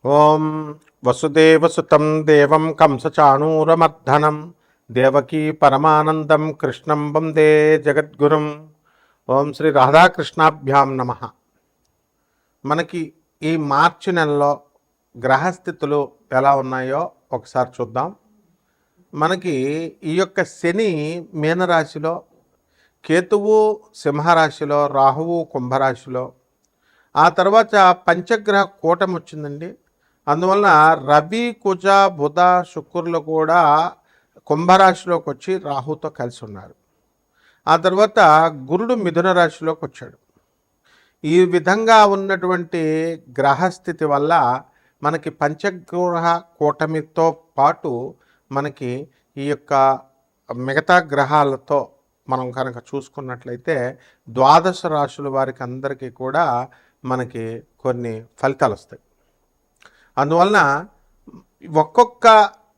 ఓం వసుదేవసుతం దేవం కంసచాణూరమర్ధనం దేవకీ పరమానందం కృష్ణం వందే జగద్గురుం. ఓం శ్రీ రాధాకృష్ణాభ్యాం నమ. మనకి ఈ మార్చి నెలలో గ్రహస్థితులు ఎలా ఉన్నాయో ఒకసారి చూద్దాం. మనకి ఈ యొక్క శని మీనరాశిలో, కేతువు సింహరాశిలో, రాహువు కుంభరాశిలో, ఆ తర్వాత పంచగ్రహ కూటమి వచ్చిందండి. అందువలన రవి, కుజ, బుధ, శుక్రులు కూడా కుంభరాశిలోకి వచ్చి రాహుతో కలిసి ఉన్నారు. ఆ తర్వాత గురుడు మిథున రాశిలోకి వచ్చాడు. ఈ విధంగా ఉన్నటువంటి గ్రహస్థితి వల్ల మనకి పంచగ్రహ కూటమితో పాటు మనకి ఈ యొక్క మిగతా గ్రహాలతో మనం కనుక చూసుకున్నట్లయితే ద్వాదశ రాశుల వారికి అందరికీ కూడా మనకి కొన్ని ఫలితాలు వస్తాయి. అందువలన ఒక్కొక్క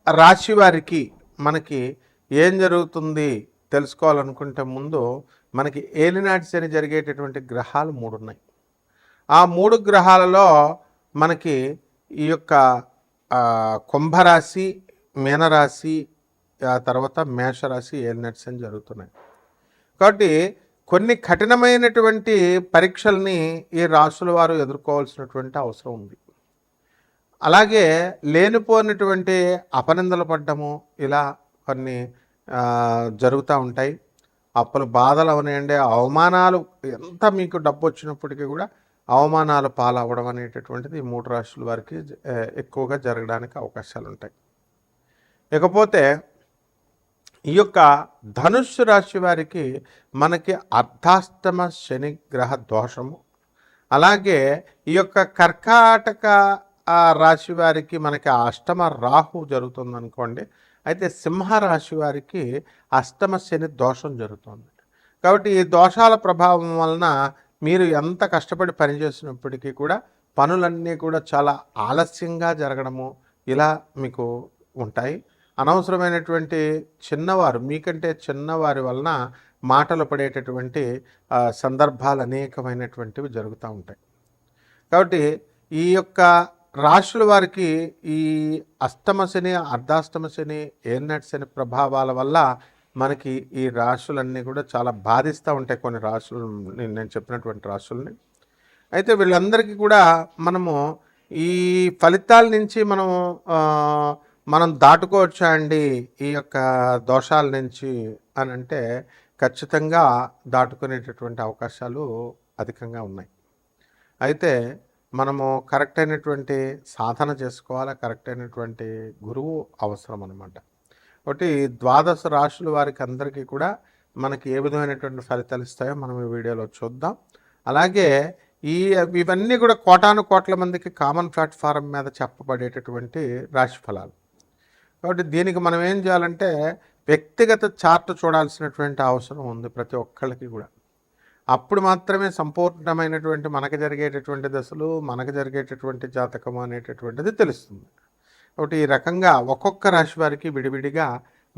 రాశి వారికి మనకి ఏం జరుగుతుంది తెలుసుకోవాలనుకుంటే ముందు మనకి ఏలినాటి శని జరిగేటటువంటి గ్రహాలు 3 ఉన్నాయి. ఆ 3 గ్రహాలలో మనకి ఈ యొక్క కుంభరాశి, మీనరాశి, ఆ తర్వాత మేషరాశి ఏలినాటి శని జరుగుతున్నాయి. కాబట్టి కొన్ని కఠినమైనటువంటి పరీక్షల్ని ఈ రాశుల వారు ఎదుర్కోవాల్సినటువంటి అవసరం ఉంది. అలాగే లేనిపోయినటువంటి అపనిందలు పడ్డము, ఇలా కొన్ని జరుగుతూ ఉంటాయి. అప్పులు బాధలు అవనివ్వండి, అవమానాలు, ఎంత మీకు డబ్బు వచ్చినప్పటికీ కూడా అవమానాలు పాలవ్వడం అనేటటువంటిది ఈ 3 రాశుల వారికి ఎక్కువగా జరగడానికి అవకాశాలు ఉంటాయి. ఇకపోతే ఈ యొక్క ధనుస్సు రాశి వారికి మనకి అర్ధాష్టమ శని గ్రహ దోషము, అలాగే ఈ యొక్క కర్కాటక రాశి వారికి మనకి అష్టమ రాహు జరుగుతుంది అనుకోండి. అయితే సింహరాశి వారికి అష్టమ శని దోషం జరుగుతుంది. కాబట్టి ఈ దోషాల ప్రభావం వలన మీరు ఎంత కష్టపడి పనిచేసినప్పటికీ కూడా పనులన్నీ కూడా చాలా ఆలస్యంగా జరగడము ఇలా మీకు ఉంటాయి. అనవసరమైనటువంటి చిన్నవారు, మీకంటే చిన్నవారి వలన మాటలు పడేటటువంటి సందర్భాలు అనేకమైనటువంటివి జరుగుతూ ఉంటాయి. కాబట్టి ఈ యొక్క రాశుల వారికి ఈ అష్టమ శని, అర్ధాష్టమ శని, ఏలినాటి శని ప్రభావాల వల్ల మనకి ఈ రాశులన్నీ కూడా చాలా బాధిస్తూ ఉంటాయి. కొన్ని రాశులు నేను చెప్పినటువంటి రాశుల్ని. అయితే వీళ్ళందరికీ కూడా మనము ఈ ఫలితాల నుంచి మనం దాటుకోవచ్చా అండి ఈ యొక్క దోషాల నుంచి అని అంటే ఖచ్చితంగా దాటుకునేటటువంటి అవకాశాలు అధికంగా ఉన్నాయి. అయితే మనము కరెక్ట్ అయినటువంటి సాధన చేసుకోవాలి, కరెక్ట్ అయినటువంటి గురువు అవసరం అన్నమాట. కాబట్టి ద్వాదశ రాశుల వారికి అందరికీ కూడా మనకి ఏ విధమైనటువంటి ఫలితాలు ఇస్తాయో మనం ఈ వీడియోలో చూద్దాం. అలాగే ఇవన్నీ కూడా కోటాను కోట్ల మందికి కామన్ ప్లాట్ఫారం మీద చెప్పబడేటటువంటి రాశి ఫలాలు. కాబట్టి దీనికి మనం ఏం చేయాలంటే వ్యక్తిగత చార్ట్ చూడాల్సినటువంటి అవసరం ఉంది ప్రతి ఒక్కళ్ళకి కూడా. అప్పుడు మాత్రమే సంపూర్ణమైనటువంటి మనకు జరిగేటటువంటి దశలు, మనకు జరిగేటటువంటి జాతకం అనేటటువంటిది తెలుస్తుంది. కాబట్టి ఈ రకంగా ఒక్కొక్క రాశి వారికి విడివిడిగా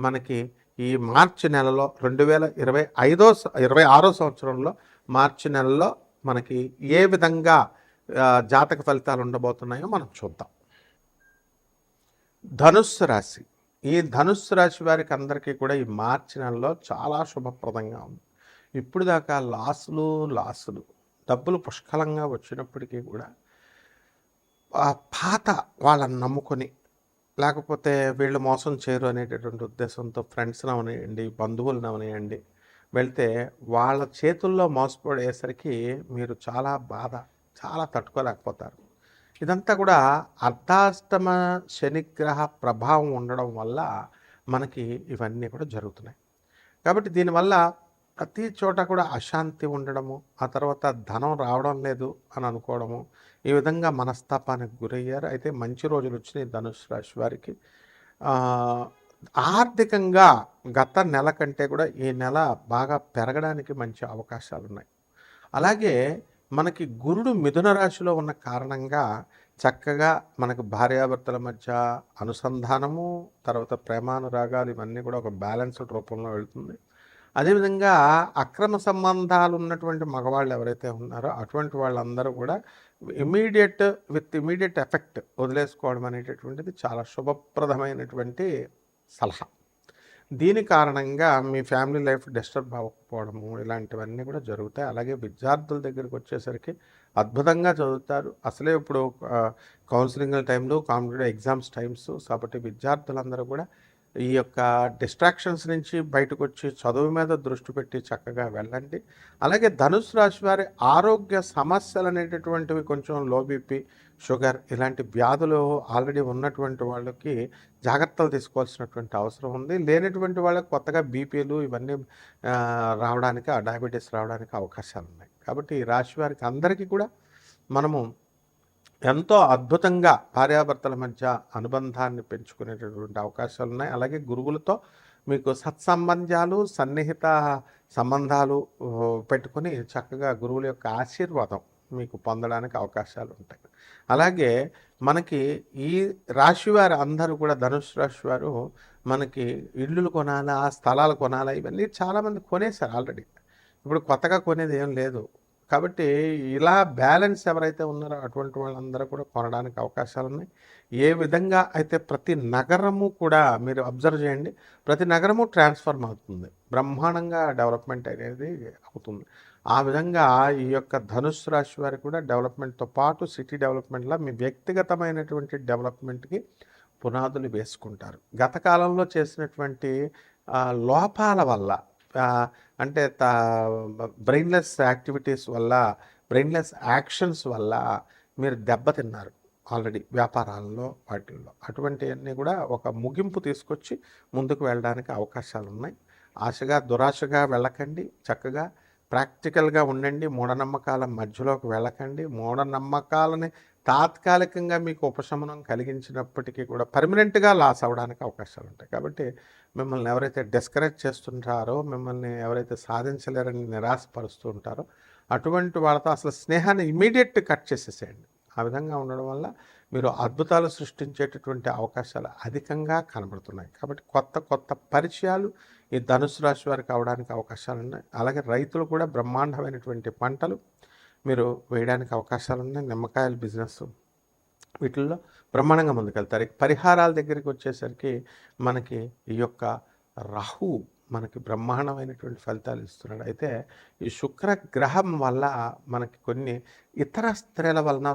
మనకి ఈ మార్చి నెలలో 2026 సంవత్సరంలో మార్చి నెలలో మనకి ఏ విధంగా జాతక ఫలితాలు ఉండబోతున్నాయో మనం చూద్దాం. ధనుస్సు రాశి. ఈ ధనుస్సు రాశి వారికి అందరికీ కూడా ఈ మార్చి నెలలో చాలా శుభప్రదంగా ఉంది. ఇప్పుడు దాకా లాసులు డబ్బులు పుష్కలంగా వచ్చినప్పటికీ కూడా పాత వాళ్ళని నమ్ముకొని, లేకపోతే వీళ్ళు మోసం చేయరు అనేటటువంటి ఉద్దేశంతో ఫ్రెండ్స్ని అవనివ్వండి, బంధువులను అవనివ్వండి వెళ్తే వాళ్ళ చేతుల్లో మోసపడేసరికి మీరు చాలా తట్టుకోలేకపోతారు. ఇదంతా కూడా అర్ధాష్టమ శనిగ్రహ ప్రభావం ఉండడం వల్ల మనకి ఇవన్నీ కూడా జరుగుతున్నాయి. కాబట్టి దీనివల్ల ప్రతి చోట కూడా అశాంతి ఉండడము, ఆ తర్వాత ధనం రావడం లేదు అని అనుకోవడము, ఈ విధంగా మనస్తాపానికి గురయ్యారు. అయితే మంచి రోజులు వచ్చినాయి ధనుసు రాశి వారికి. ఆర్థికంగా గత నెల కంటే కూడా ఈ నెల బాగా పెరగడానికి మంచి అవకాశాలు ఉన్నాయి. అలాగే మనకి గురుడు మిథున రాశిలో ఉన్న కారణంగా చక్కగా మనకు భార్యాభర్తల మధ్య అనుసంధానము, తర్వాత ప్రేమానురాగాలు ఇవన్నీ కూడా ఒక బ్యాలెన్స్డ్ రూపంలో వెళుతుంది. అదేవిధంగా అక్రమ సంబంధాలు ఉన్నటువంటి మగవాళ్ళు ఎవరైతే ఉన్నారో అటువంటి వాళ్ళందరూ కూడా ఇమీడియట్ ఎఫెక్ట్ వదిలేసుకోవడం అనేటటువంటిది చాలా శుభప్రదమైనటువంటి సలహా. దీని కారణంగా మీ ఫ్యామిలీ లైఫ్ డిస్టర్బ్ అవ్వకపోవడము ఇలాంటివన్నీ కూడా జరుగుతాయి. అలాగే విద్యార్థుల దగ్గరికి వచ్చేసరికి అద్భుతంగా చదువుతారు. అసలే ఇప్పుడు కౌన్సిలింగ్ టైంలో కాంపిటేటివ్ ఎగ్జామ్స్ టైమ్స్ కాబట్టి విద్యార్థులందరూ కూడా ఈ యొక్క డిస్ట్రాక్షన్స్ నుంచి బయటకు వచ్చి చదువు మీద దృష్టి పెట్టి చక్కగా వెళ్ళండి. అలాగే ధనుసు రాశి వారి ఆరోగ్య సమస్యలు అనేటటువంటివి కొంచెం లో బీపీ, షుగర్ ఇలాంటి వ్యాధులు ఆల్రెడీ ఉన్నటువంటి వాళ్ళకి జాగ్రత్తలు తీసుకోవాల్సినటువంటి అవసరం ఉంది. లేనటువంటి వాళ్ళకి కొత్తగా బీపీలు ఇవన్నీ రావడానికి, డయాబెటీస్ రావడానికి అవకాశాలు ఉన్నాయి. కాబట్టి ఈ రాశి వారికి అందరికీ కూడా మనము ఎంతో అద్భుతంగా భార్యాభర్తల మధ్య అనుబంధాన్ని పెంచుకునేటటువంటి అవకాశాలు ఉన్నాయి. అలాగే గురువులతో మీకు సత్సంబంధాలు, సన్నిహిత సంబంధాలు పెట్టుకుని చక్కగా గురువుల యొక్క ఆశీర్వాదం మీకు పొందడానికి అవకాశాలు ఉంటాయి. అలాగే మనకి ఈ రాశి వారు అందరూ కూడా ధనుసు రాశి వారు మనకి ఇళ్ళు కొనాలా, స్థలాలు కొనాలా ఇవన్నీ చాలామంది కొనేశారు ఆల్రెడీ. ఇప్పుడు కొత్తగా కొనేది ఏం లేదు. కాబట్టి ఇలా బ్యాలెన్స్ ఎవరైతే ఉన్నారో అటువంటి వాళ్ళందరూ కూడా కొనడానికి అవకాశాలు ఉన్నాయి. ఏ విధంగా అయితే ప్రతి నగరము కూడా మీరు అబ్జర్వ్ చేయండి, ప్రతి నగరము ట్రాన్స్ఫార్మ్ అవుతుంది, బ్రహ్మాండంగా డెవలప్మెంట్ అనేది అవుతుంది. ఆ విధంగా ఈ యొక్క ధనుసు రాశి వారికి కూడా డెవలప్మెంట్తో పాటు సిటీ డెవలప్మెంట్లో మీ వ్యక్తిగతమైనటువంటి డెవలప్మెంట్కి పునాదులు వేసుకుంటారు. గత కాలంలో చేసినటువంటి లోపాల వల్ల అంటే బ్రెయిన్లెస్ యాక్టివిటీస్ వల్ల, బ్రెయిన్లెస్ యాక్షన్స్ వల్ల మీరు దెబ్బతిన్నారు ఆల్రెడీ వ్యాపారాల్లో వాటిల్లో. అటువంటివన్నీ కూడా ఒక ముగింపు తీసుకొచ్చి ముందుకు వెళ్ళడానికి అవకాశాలు ఉన్నాయి. ఆశగా దురాశగా వెళ్ళకండి, చక్కగా ప్రాక్టికల్గా ఉండండి. మూఢనమ్మకాల మధ్యలోకి వెళ్ళకండి. మూఢనమ్మకాలని తాత్కాలికంగా మీకు ఉపశమనం కలిగించినప్పటికీ కూడా పర్మనెంట్గా లాస్ అవ్వడానికి అవకాశాలు ఉంటాయి. కాబట్టి మిమ్మల్ని ఎవరైతే డిస్కరేజ్ చేస్తుంటారో, మిమ్మల్ని ఎవరైతే సాధించలేరని నిరాశపరుస్తూ ఉంటారో అటువంటి వాళ్ళతో అసలు స్నేహాన్ని ఇమీడియట్ కట్ చేసేసేయండి. ఆ విధంగా ఉండడం వల్ల మీరు అద్భుతాలు సృష్టించేటటువంటి అవకాశాలు అధికంగా కనబడుతున్నాయి. కాబట్టి కొత్త కొత్త పరిచయాలు ఈ ధనుసు రాశి వారికి అవడానికి అవకాశాలు ఉన్నాయి. అలాగే రైతులు కూడా బ్రహ్మాండమైనటువంటి పంటలు మీరు వేయడానికి అవకాశాలు ఉన్నాయి. నిమ్మకాయల బిజినెస్ వీటిల్లో బ్రహ్మాండంగా ముందుకెళ్తారు. పరిహారాల దగ్గరికి వచ్చేసరికి మనకి ఈ యొక్క రాహు మనకి బ్రహ్మాండమైనటువంటి ఫలితాలు ఇస్తున్నాడు. అయితే ఈ శుక్ర గ్రహం వల్ల మనకి కొన్ని ఇతర స్త్రీల వలన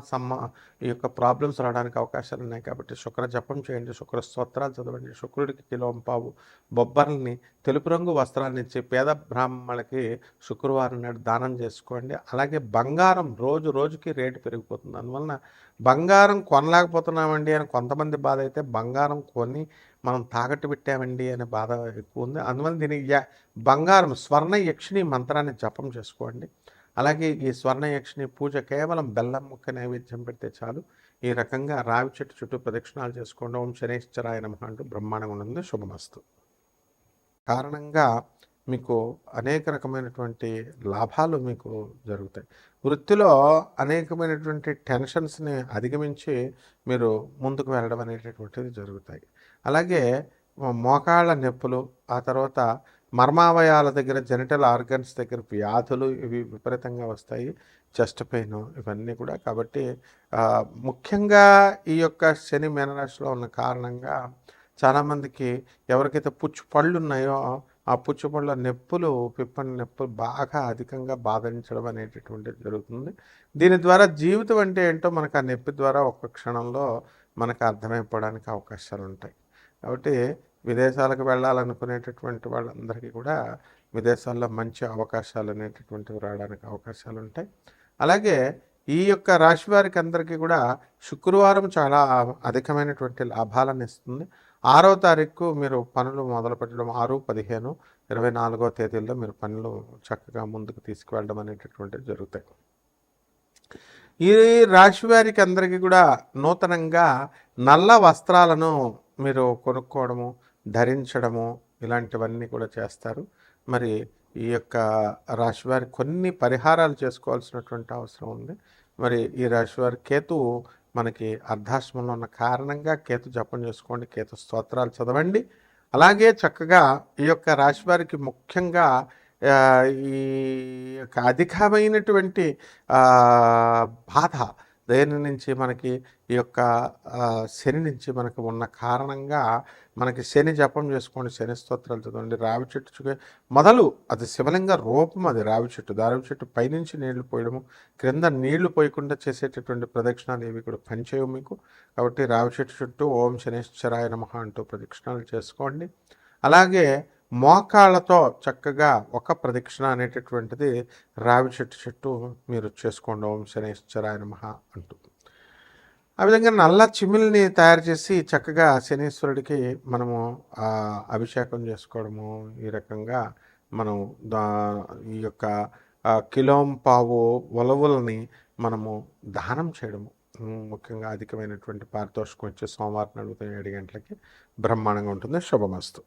ఈ యొక్క ప్రాబ్లమ్స్ రావడానికి అవకాశాలు ఉన్నాయి. కాబట్టి శుక్ర జపం చేయండి, శుక్ర స్తోత్రాలు చదవండి, శుక్రుడికి కిలోంపావు బొబ్బర్లని, తెలుపు రంగు వస్త్రాలను ఇచ్చి పేద బ్రాహ్మణులకి శుక్రవారం నాడు దానం చేసుకోండి. అలాగే బంగారం రోజు రోజుకి రేటు పెరిగిపోతుంది. అందువలన బంగారం కొనలేకపోతున్నామండి అని కొంతమంది బాధ అయితే, బంగారం కొని మనం తాకట్టు పెట్టామండి అనే బాధ ఎక్కువ ఉంది. అందువల్ల దీనికి బంగారం స్వర్ణ యక్షిణి మంత్రాన్ని జపం చేసుకోండి. అలాగే ఈ స్వర్ణ యక్షిణి పూజ కేవలం బెల్లం ముక్క నైవేద్యం పెడితే చాలు. ఈ రకంగా రావి చెట్టు చుట్టూ ప్రదక్షిణాలు చేసుకోండి. ఓం శనేశ్వరాయ నమః అంటూ బ్రహ్మాండంగా ఉంటుంది. శుభమస్తు. కారణంగా మీకు అనేక రకమైనటువంటి లాభాలు మీకు జరుగుతాయి. వృత్తిలో అనేకమైనటువంటి టెన్షన్స్ని అధిగమించి మీరు ముందుకు వెళ్ళడం అనేటటువంటిది జరుగుతాయి. అలాగే మోకాళ్ళ నొప్పులు, ఆ తర్వాత మర్మావయాల దగ్గర, జెనిటల్ ఆర్గన్స్ దగ్గర వ్యాధులు ఇవి విపరీతంగా వస్తాయి. చెస్ట్ పెయిన్ ఇవన్నీ కూడా. కాబట్టి ముఖ్యంగా ఈ యొక్క శని మీనరాశిలో ఉన్న కారణంగా చాలామందికి ఎవరికైతే పుచ్చు పళ్ళు ఉన్నాయో ఆ పుచ్చుపళ్ళ నొప్పులు, పిప్పని నొప్పులు బాగా అధికంగా బాధించడం అనేటటువంటిది జరుగుతుంది. దీని ద్వారా జీవితం అంటే ఏంటో మనకు ఆ నొప్పి ద్వారా ఒక్క క్షణంలో మనకు అర్థమైపోవడానికి అవకాశాలు ఉంటాయి. కాబట్టి విదేశాలకు వెళ్ళాలనుకునేటటువంటి వాళ్ళందరికీ కూడా విదేశాల్లో మంచి అవకాశాలు అనేటటువంటివి రావడానికి అవకాశాలు ఉంటాయి. అలాగే ఈ యొక్క రాశి వారికి అందరికీ కూడా శుక్రవారం చాలా అధికమైనటువంటి లాభాలను ఇస్తుంది. 6వ తారీఖు మీరు పనులు మొదలు పెట్టడం, 6, 15, 24వ తేదీల్లో మీరు పనులు చక్కగా ముందుకు తీసుకువెళ్ళడం అనేటటువంటివి జరుగుతాయి. ఈ రాశి వారికి అందరికీ కూడా నూతనంగా నల్ల వస్త్రాలను మీరు కొనుక్కోవడము, ధరించడము ఇలాంటివన్నీ కూడా చేస్తారు. మరి ఈ యొక్క రాశి వారి కొన్ని పరిహారాలు చేసుకోవాల్సినటువంటి అవసరం ఉంది. మరి ఈ రాశి వారి కేతువు మనకి అర్ధాశ్రమంలో ఉన్న కారణంగా కేతు జపం చేసుకోండి, కేతు స్తోత్రాలు చదవండి. అలాగే చక్కగా ఈ యొక్క రాశి వారికి ముఖ్యంగా ఆ, ఈ యొక్క అధికమైనటువంటి ఆ, బాధ దేని నుంచి మనకి ఈ యొక్క శని నుంచి మనకు ఉన్న కారణంగా మనకి శని జపం చేసుకోండి, శని స్తోత్రాలు చదవండి, రావి చెట్టు మొదలు అది శివలింగ రూపం, అది రావి చెట్టు. రావి చెట్టు పైనుంచి నీళ్లు పోయడము, క్రింద నీళ్లు పోయకుండా చేసేటటువంటి ప్రదక్షిణాలు ఏవి కూడా పనిచేయవు మీకు. కాబట్టి రావి చెట్టు చుట్టూ ఓం శనేశ్వరాయ నమః అంటూ ప్రదక్షిణాలు చేసుకోండి. అలాగే మోకాళ్ళతో చక్కగా ఒక ప్రదక్షిణ అనేటటువంటిది రావి చెట్టు చుట్టూ మీరు చేసుకోండి, ఓం శనేశ్వరాయ నమః అంటూ. ఆ విధంగా నల్ల చిమ్మిల్ని తయారు చేసి చక్కగా శనీశ్వరుడికి మనము అభిషేకం చేసుకోవడము, ఈ రకంగా మనం ఈ యొక్క కిలోంపావు ఉలవలని మనము దానం చేయడము, ముఖ్యంగా అధికమైనటువంటి పారితోషికం వచ్చే సోమవారం నడుగుతాయి 7 గంటలకి బ్రహ్మాండంగా ఉంటుంది. శుభమస్తు.